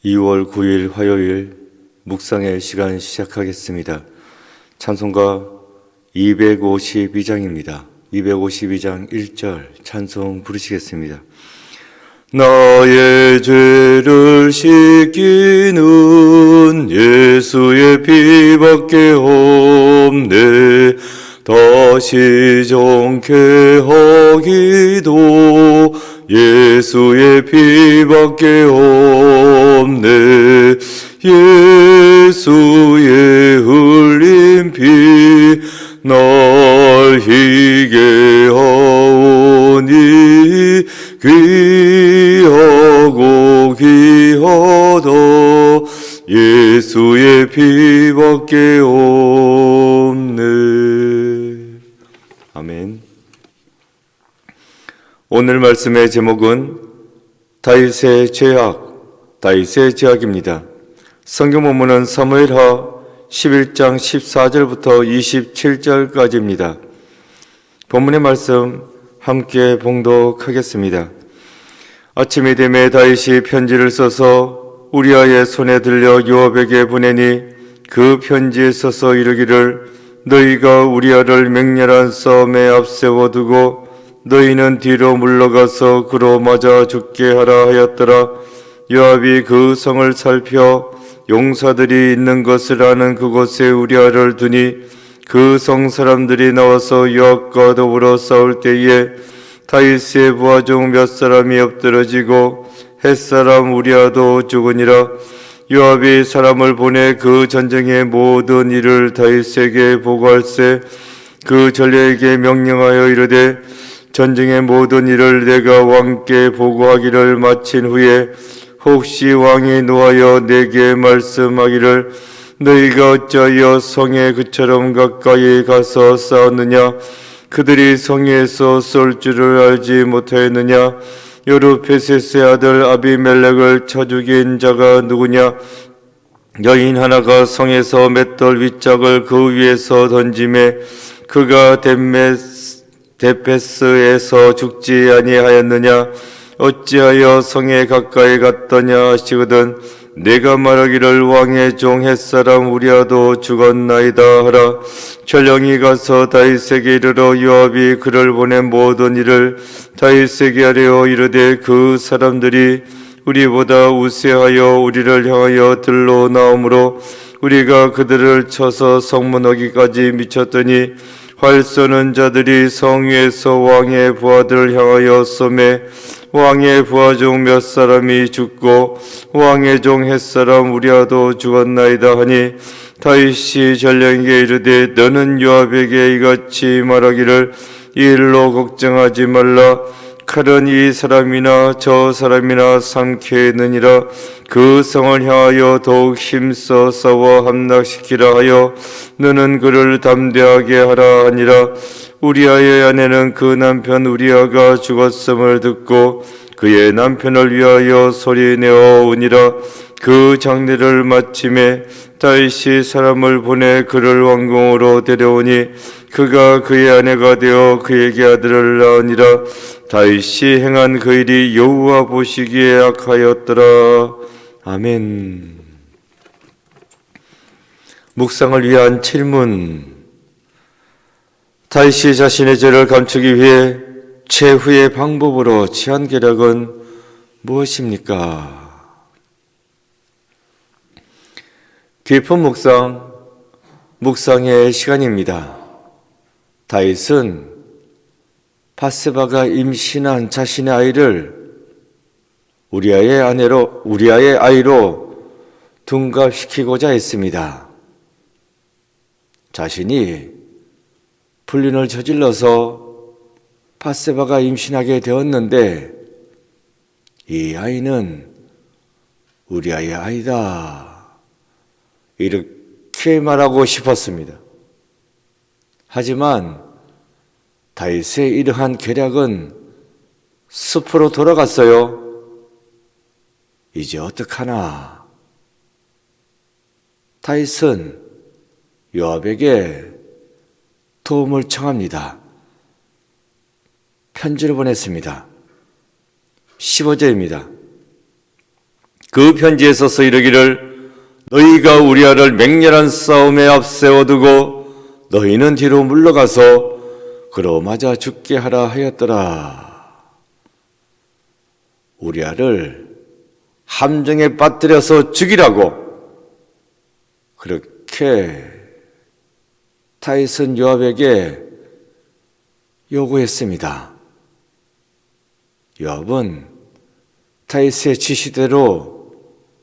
2월 9일 화요일 묵상의 시간 시작하겠습니다. 찬송가 252장입니다. 252장 1절 찬송 부르시겠습니다. 나의 죄를 씻기는 예수의 피밖에 없네. 다시 정케 하기도 예수의 피밖에 없네. 예수의 흘린 피 날 희게 하오니 귀하고 귀하다 예수의 피밖에 없네. 아멘. 오늘 말씀의 제목은 다윗의 죄악입니다. 성경 본문은 사무엘하 11장 14절부터 27절까지입니다. 본문의 말씀 함께 봉독하겠습니다. 아침이 되매 다윗이 편지를 써서 우리아의 손에 들려 요압에게 보내니 그 편지에 써서 이르기를 너희가 우리아를 맹렬한 싸움에 앞세워 두고 너희는 뒤로 물러가서 그로 맞아 죽게 하라 하였더라. 요압이 그 성을 살펴 용사들이 있는 것을 아는 그곳에 우리아를 두니 그 성 사람들이 나와서 요압과 더불어 싸울 때에 다윗의 부하 중 몇 사람이 엎드러지고 햇사람 우리아도 죽으니라. 요압이 사람을 보내 그 전쟁의 모든 일을 다윗에게 보고할세 그 전령에게 명령하여 이르되 전쟁의 모든 일을 내가 왕께 보고하기를 마친 후에 혹시 왕이 노하여 내게 말씀하기를 너희가 어찌하여 성에 그처럼 가까이 가서 싸웠느냐? 그들이 성에서 쏠 줄을 알지 못하였느냐? 요르페셋의 아들 아비멜렉을 쳐 죽인 자가 누구냐? 여인 하나가 성에서 맷돌 윗짝을 그 위에서 던짐에 그가 데페스에서 죽지 아니하였느냐? 어찌하여 성에 가까이 갔더냐 하시거든 내가 말하기를 왕의 종 햇사람 우리아도 죽었나이다 하라. 전령이 가서 다윗에게 이르러 요압이 그를 보낸 모든 일을 다윗에게 하려 이르되 그 사람들이 우리보다 우세하여 우리를 향하여 들러 나오므로 우리가 그들을 쳐서 성문 어기까지 미쳤더니 활 쏘는 자들이 성 위에서 왕의 부하들을 향하여 쏘매 왕의 부하 중 몇 사람이 죽고 왕의 종 햇사람 우리아도 죽었나이다 하니 다윗이 전령에게 이르되 너는 요압에게 이같이 말하기를 이 일로 걱정하지 말라. 칼은 이 사람이나 저 사람이나 삼켜느니라. 그 성을 향하여 더욱 힘써 싸워 함락시키라 하여 너는 그를 담대하게 하라 하니라. 우리아의 아내는 그 남편 우리아가 죽었음을 듣고 그의 남편을 위하여 소리내어 우니라. 그 장례를 마침에 다윗이 사람을 보내 그를 왕궁으로 데려오니 그가 그의 아내가 되어 그에게 아들을 낳으니라. 다윗이 행한 그 일이 여호와 보시기에 악하였더라. 아멘. 묵상을 위한 질문. 다윗이 자신의 죄를 감추기 위해 최후의 방법으로 취한 계략은 무엇입니까? 깊은 묵상의 시간입니다. 다윗은 바세바가 임신한 자신의 아이를 우리아의 아이로 둔갑시키고자 했습니다. 자신이 불륜을 저질러서 바세바가 임신하게 되었는데 이 아이는 우리아의 아이다. 이렇게 말하고 싶었습니다. 하지만 다윗의 이러한 계략은 숲으로 돌아갔어요. 이제 어떡하나? 다윗은 요압에게 도움을 청합니다. 편지를 보냈습니다. 15절입니다. 그 편지에 써서 이르기를 너희가 우리아를 맹렬한 싸움에 앞세워두고 너희는 뒤로 물러가서 그로 맞아 죽게 하라 하였더라. 우리아를 함정에 빠뜨려서 죽이라고 그렇게 다윗은 요압에게 요구했습니다. 요압은 다윗의 지시대로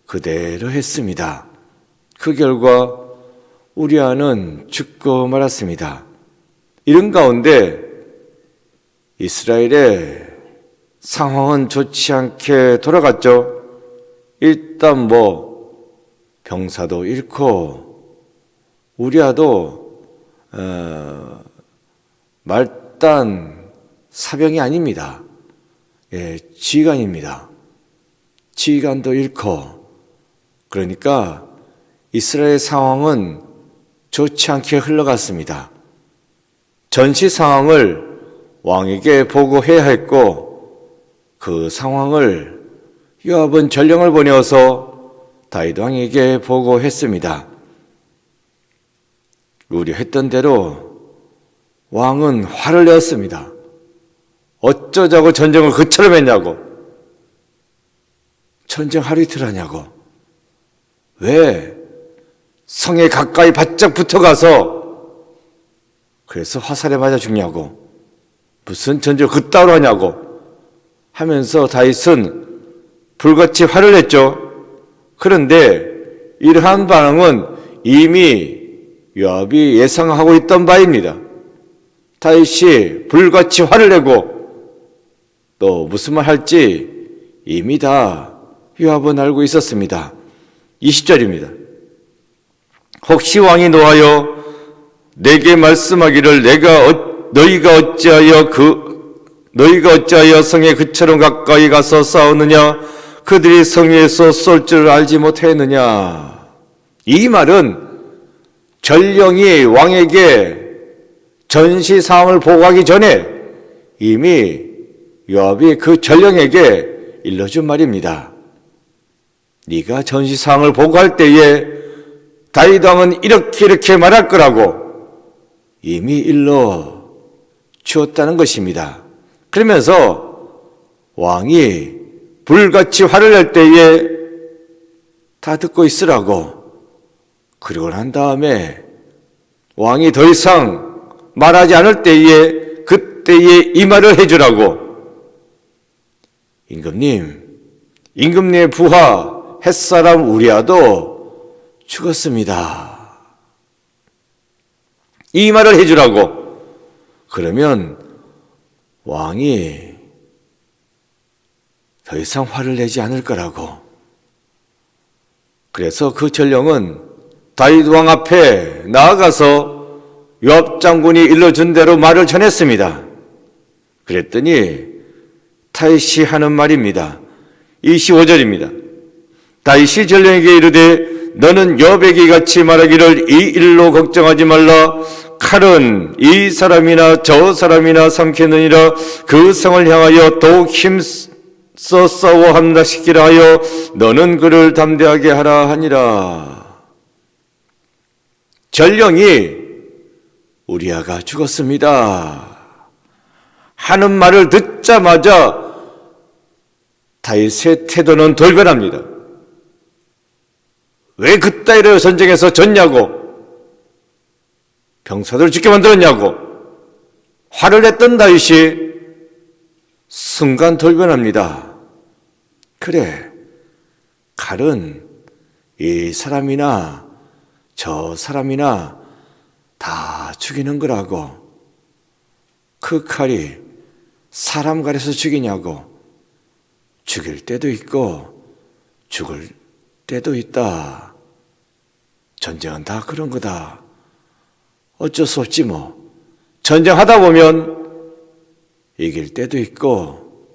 그대로 했습니다. 그 결과 우리아는 죽고 말았습니다. 이런 가운데 이스라엘의 상황은 좋지 않게 돌아갔죠. 일단 병사도 잃고 우리아도 말단 사병이 아닙니다. 지휘관입니다. 지휘관도 잃고 그러니까 이스라엘 상황은 좋지 않게 흘러갔습니다. 전시 상황을 왕에게 보고해야 했고 그 상황을 요압은 전령을 보내어서 다윗 왕에게 보고했습니다. 우려했던 대로 왕은 화를 내었습니다. 어쩌자고 전쟁을 그처럼 했냐고. 전쟁 하루 이틀 하냐고. 왜 성에 가까이 바짝 붙어가서 그래서 화살에 맞아 죽냐고. 무슨 전쟁을 그따로 하냐고 하면서 다윗은 불같이 화를 냈죠. 그런데 이러한 반응은 이미 요압이 예상하고 있던 바입니다. 다윗이 불같이 화를 내고 또 무슨 말 할지 이미 다 요압은 알고 있었습니다. 20절입니다. 혹시 왕이 노하여 내게 말씀하기를 너희가 어찌하여 성에 그처럼 가까이 가서 싸우느냐? 그들이 성 위에서 쏠 줄 알지 못했느냐? 이 말은 전령이 왕에게 전시 상황을 보고하기 전에 이미 요압이 그 전령에게 일러준 말입니다. 네가 전시 상황을 보고할 때에 다윗 왕은 이렇게 말할 거라고 이미 일러 주었다는 것입니다. 그러면서 왕이 불같이 화를 낼 때에 다 듣고 있으라고. 그리고 난 다음에 왕이 더 이상 말하지 않을 때에 그때에 이 말을 해주라고. 임금님의 부하 햇사람 우리아도 죽었습니다. 이 말을 해주라고. 그러면 왕이 더 이상 화를 내지 않을 거라고. 그래서 그 전령은 다윗 왕 앞에 나아가서 요압 장군이 일러준 대로 말을 전했습니다. 그랬더니 다윗이 하는 말입니다. 25절입니다. 다윗이 전령에게 이르되 너는 요압에게 같이 말하기를 이 일로 걱정하지 말라. 칼은 이 사람이나 저 사람이나 삼키느니라. 그 성을 향하여 더욱 힘써 싸워 함락시키라 하여 너는 그를 담대하게 하라 하니라. 전령이 우리아가 죽었습니다 하는 말을 듣자마자 다윗의 태도는 돌변합니다. 왜 그따위로 전쟁에서 졌냐고, 병사들을 죽게 만들었냐고 화를 냈던 다윗이 순간 돌변합니다. 그래, 칼은 이 사람이나 저 사람이나 다 죽이는 거라고. 그 칼이 사람 가려서 죽이냐고. 죽일 때도 있고 죽을 때도 있다. 전쟁은 다 그런 거다. 어쩔 수 없지 뭐. 전쟁하다 보면 이길 때도 있고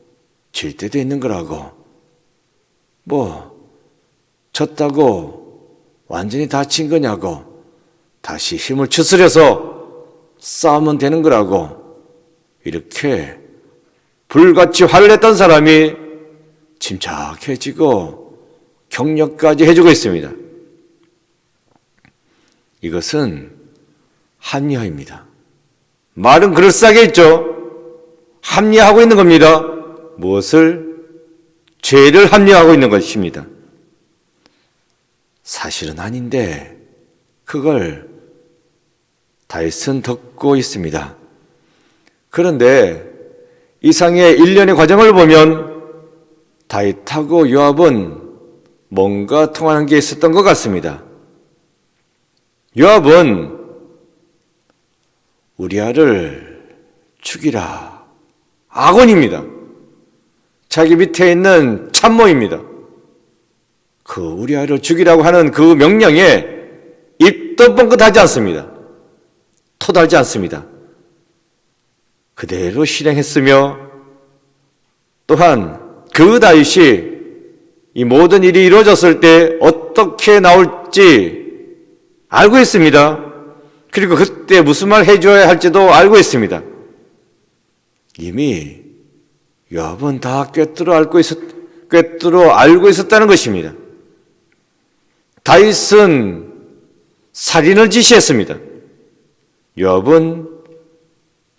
질 때도 있는 거라고. 졌다고 완전히 다친 거냐고. 다시 힘을 추스려서 싸우면 되는 거라고. 이렇게 불같이 화를 냈던 사람이 침착해지고 격려까지 해주고 있습니다. 이것은 합리화입니다. 말은 그럴싸하게 있죠. 합리화하고 있는 겁니다. 무엇을? 죄를 합리화하고 있는 것입니다. 사실은 아닌데 그걸 다윗은 듣고 있습니다. 그런데 이상의 일련의 과정을 보면 다윗하고 요압은 뭔가 통하는 게 있었던 것 같습니다. 요압은 우리아를 죽이라. 아곤입니다. 자기 밑에 있는 참모입니다. 그 우리아를 죽이라고 하는 그 명령에 입도 뻥끗하지 않습니다. 토달지 않습니다. 그대로 실행했으며 또한 그 다윗이 이 모든 일이 이루어졌을 때 어떻게 나올지 알고 있습니다. 그리고 그때 무슨 말 해줘야 할지도 알고 있습니다. 이미 요압은 다 꿰뚫어 알고 있었다는 것입니다. 다윗은 살인을 지시했습니다. 요압은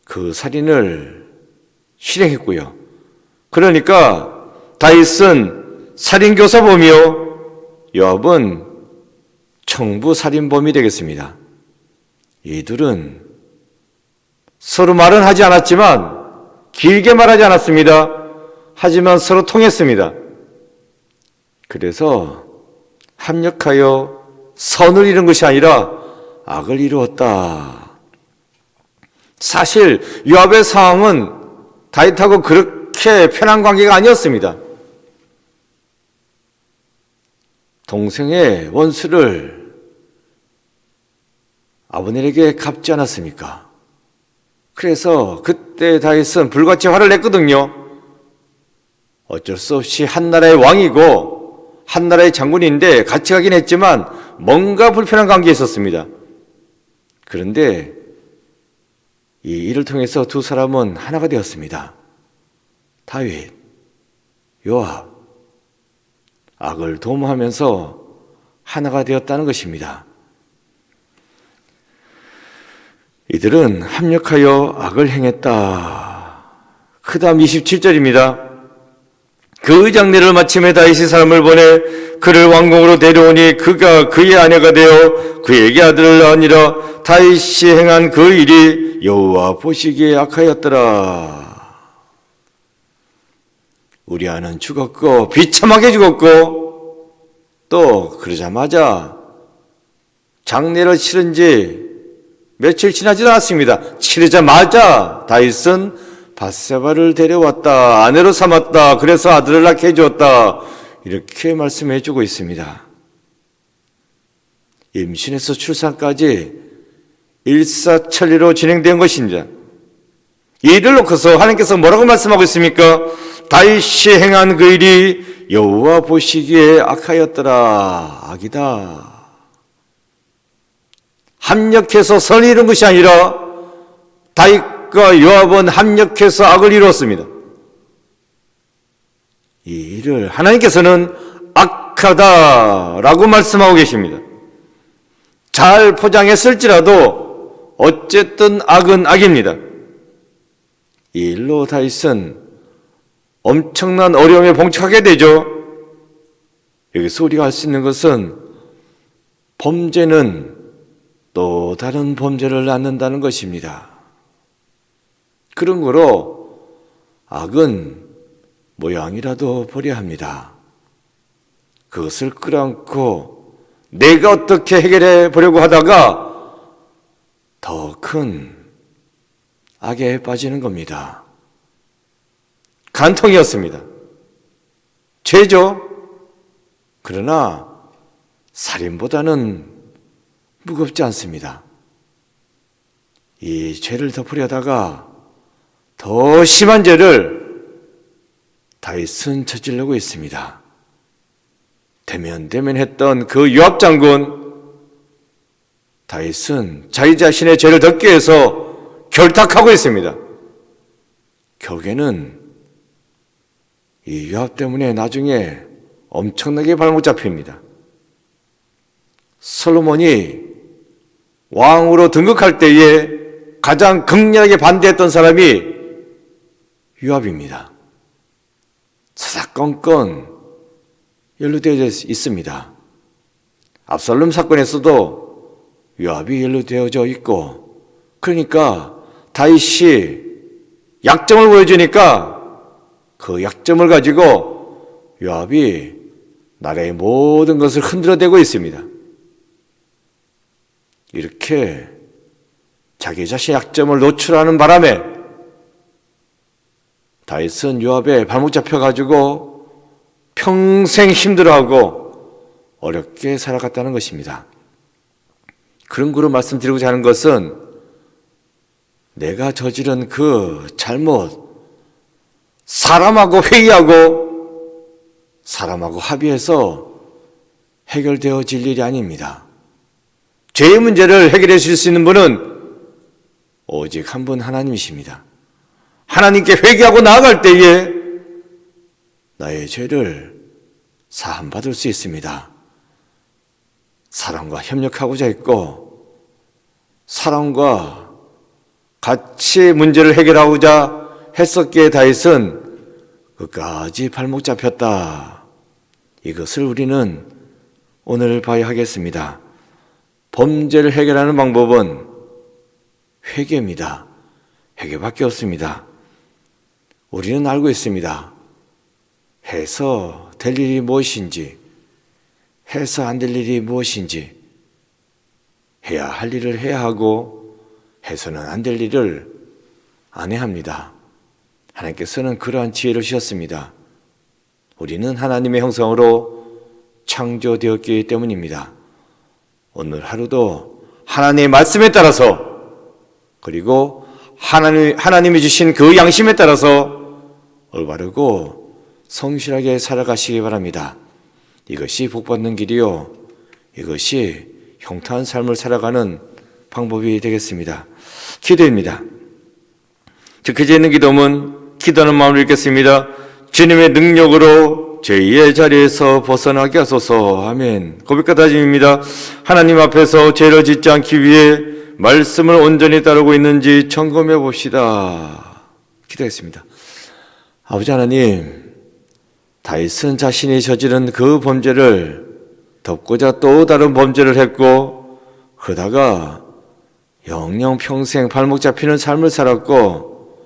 그 살인을 실행했고요. 그러니까 다윗은 살인교사범이요, 요압은 청부살인범이 되겠습니다. 이들은 서로 말은 하지 않았지만, 길게 말하지 않았습니다. 하지만 서로 통했습니다. 그래서 합력하여 선을 이룬 것이 아니라 악을 이루었다. 사실 요압의 상황은 다윗하고 그렇게 편한 관계가 아니었습니다. 동생의 원수를 아브넬에게 갚지 않았습니까? 그래서 그때 다윗은 불같이 화를 냈거든요. 어쩔 수 없이 한 나라의 왕이고 한 나라의 장군인데 같이 가긴 했지만 뭔가 불편한 관계에 있었습니다. 그런데 이 일을 통해서 두 사람은 하나가 되었습니다. 다윗, 요압, 악을 도모하면서 하나가 되었다는 것입니다. 이들은 합력하여 악을 행했다. 그 다음 27절입니다. 그 장례를 마침에 다윗이 사람을 보내 그를 왕궁으로 데려오니 그가 그의 아내가 되어 그에게 아들을 낳으니라. 다윗이 행한 그 일이 여호와 보시기에 악하였더라. 우리아는 죽었고 비참하게 죽었고 또 그러자마자 장례를 치른 지 며칠 지나지 않았습니다. 치르자마자 다윗은 밧세바를 데려왔다. 아내로 삼았다. 그래서 아들을 낳게 해주었다. 이렇게 말씀해 주고 있습니다. 임신에서 출산까지 일사천리로 진행된 것입니다. 이를 놓고서 하나님께서 뭐라고 말씀하고 있습니까? 다윗이 행한 그 일이 여호와 보시기에 악하였더라. 악이다. 합력해서 선을 이룬 것이 아니라 다윗과 요압은 합력해서 악을 이루었습니다. 이 일을 하나님께서는 악하다라고 말씀하고 계십니다. 잘 포장했을지라도 어쨌든 악은 악입니다. 이 일로 다윗은 엄청난 어려움에 봉착하게 되죠. 여기서 우리가 알 수 있는 것은 범죄는 또 다른 범죄를 낳는다는 것입니다. 그런 거로 악은 모양이라도 버려야 합니다. 그것을 끌어안고 내가 어떻게 해결해 보려고 하다가 더 큰 악에 빠지는 겁니다. 간통이었습니다. 죄죠. 그러나 살인보다는 무겁지 않습니다. 이 죄를 덮으려다가 더 심한 죄를 다윗은 저지르고 있습니다. 대면대면했던 그 요압 장군, 다윗은 자기 자신의 죄를 덮기 위해서 결탁하고 있습니다. 결국에는 이 요압 때문에 나중에 엄청나게 발목 잡힙니다. 솔로몬이 왕으로 등극할 때에 가장 극렬하게 반대했던 사람이 요압입니다. 사사건건 연루되어 있습니다. 압살롬 사건에서도 요압이 연루되어져 있고, 그러니까 다윗이 약점을 보여주니까 그 약점을 가지고 요압이 나라의 모든 것을 흔들어대고 있습니다. 이렇게 자기 자신의 약점을 노출하는 바람에 다윗은 요압의 발목 잡혀가지고 평생 힘들어하고 어렵게 살아갔다는 것입니다. 그런 거로 말씀드리고자 하는 것은 내가 저지른 그 잘못, 사람하고 회의하고 사람하고 합의해서 해결되어질 일이 아닙니다. 죄의 문제를 해결해 주실 수 있는 분은 오직 한 분 하나님이십니다. 하나님께 회개하고 나아갈 때에 나의 죄를 사함받을 수 있습니다. 사람과 협력하고자 했고 사람과 같이 문제를 해결하고자 했었기에 다윗은 끝까지 발목 잡혔다. 이것을 우리는 오늘 봐야 하겠습니다. 범죄를 해결하는 방법은 회개입니다. 회개밖에 없습니다. 우리는 알고 있습니다. 해서 될 일이 무엇인지, 해서 안 될 일이 무엇인지, 해야 할 일을 해야 하고 해서는 안 될 일을 안 해야 합니다. 하나님께서는 그러한 지혜를 주셨습니다. 우리는 하나님의 형상으로 창조되었기 때문입니다. 오늘 하루도 하나님의 말씀에 따라서, 그리고 하나님이 주신 그 양심에 따라서 올바르고 성실하게 살아가시기 바랍니다. 이것이 복받는 길이요, 이것이 형통한 삶을 살아가는 방법이 되겠습니다. 기도입니다. 적혀져 있는 기도문, 기도하는 마음을 읽겠습니다. 주님의 능력으로 죄의 자리에서 벗어나게 하소서. 아멘. 고백과 다짐입니다. 하나님 앞에서 죄를 짓지 않기 위해 말씀을 온전히 따르고 있는지 점검해 봅시다. 기도했습니다. 아버지 하나님, 다윗은 자신이 저지른 그 범죄를 덮고자 또 다른 범죄를 했고, 그러다가 영영 평생 발목 잡히는 삶을 살았고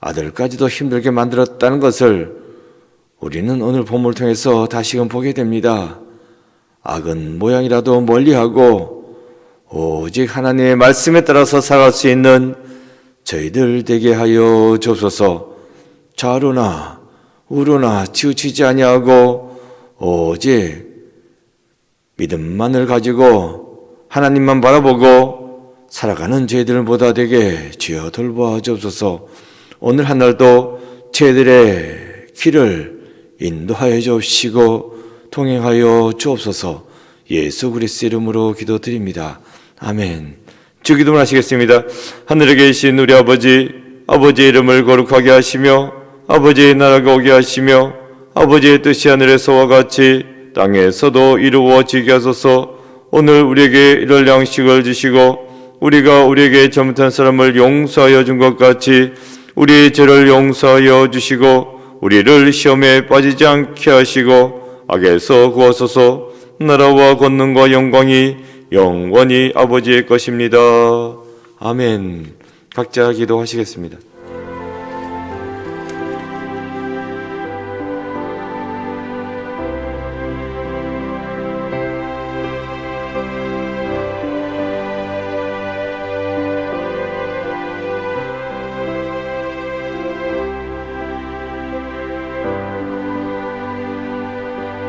아들까지도 힘들게 만들었다는 것을 우리는 오늘 본문을 통해서 다시금 보게 됩니다. 악은 모양이라도 멀리하고 오직 하나님의 말씀에 따라서 살아갈 수 있는 저희들 되게 하여 주옵소서. 좌로나 우로나 치우치지 아니하고 오직 믿음만을 가지고 하나님만 바라보고 살아가는 저희들보다 되게 주여 돌보아 주옵소서. 오늘 한 날도 저희들의 길을 인도하여 주옵시고 통행하여 주옵소서. 예수 그리스도 이름으로 기도드립니다. 아멘. 주기도문 하시겠습니다. 하늘에 계신 우리 아버지, 아버지의 이름을 거룩하게 하시며 아버지의 나라가 오게 하시며 아버지의 뜻이 하늘에서와 같이 땅에서도 이루어지게 하소서. 오늘 우리에게 이럴 양식을 주시고 우리가 우리에게 잘못한 사람을 용서하여 준 것 같이 우리의 죄를 용서하여 주시고 우리를 시험에 빠지지 않게 하시고 악에서 구하소서. 나라와 권능과 영광이 영원히 아버지의 것입니다. 아멘. 각자 기도하시겠습니다.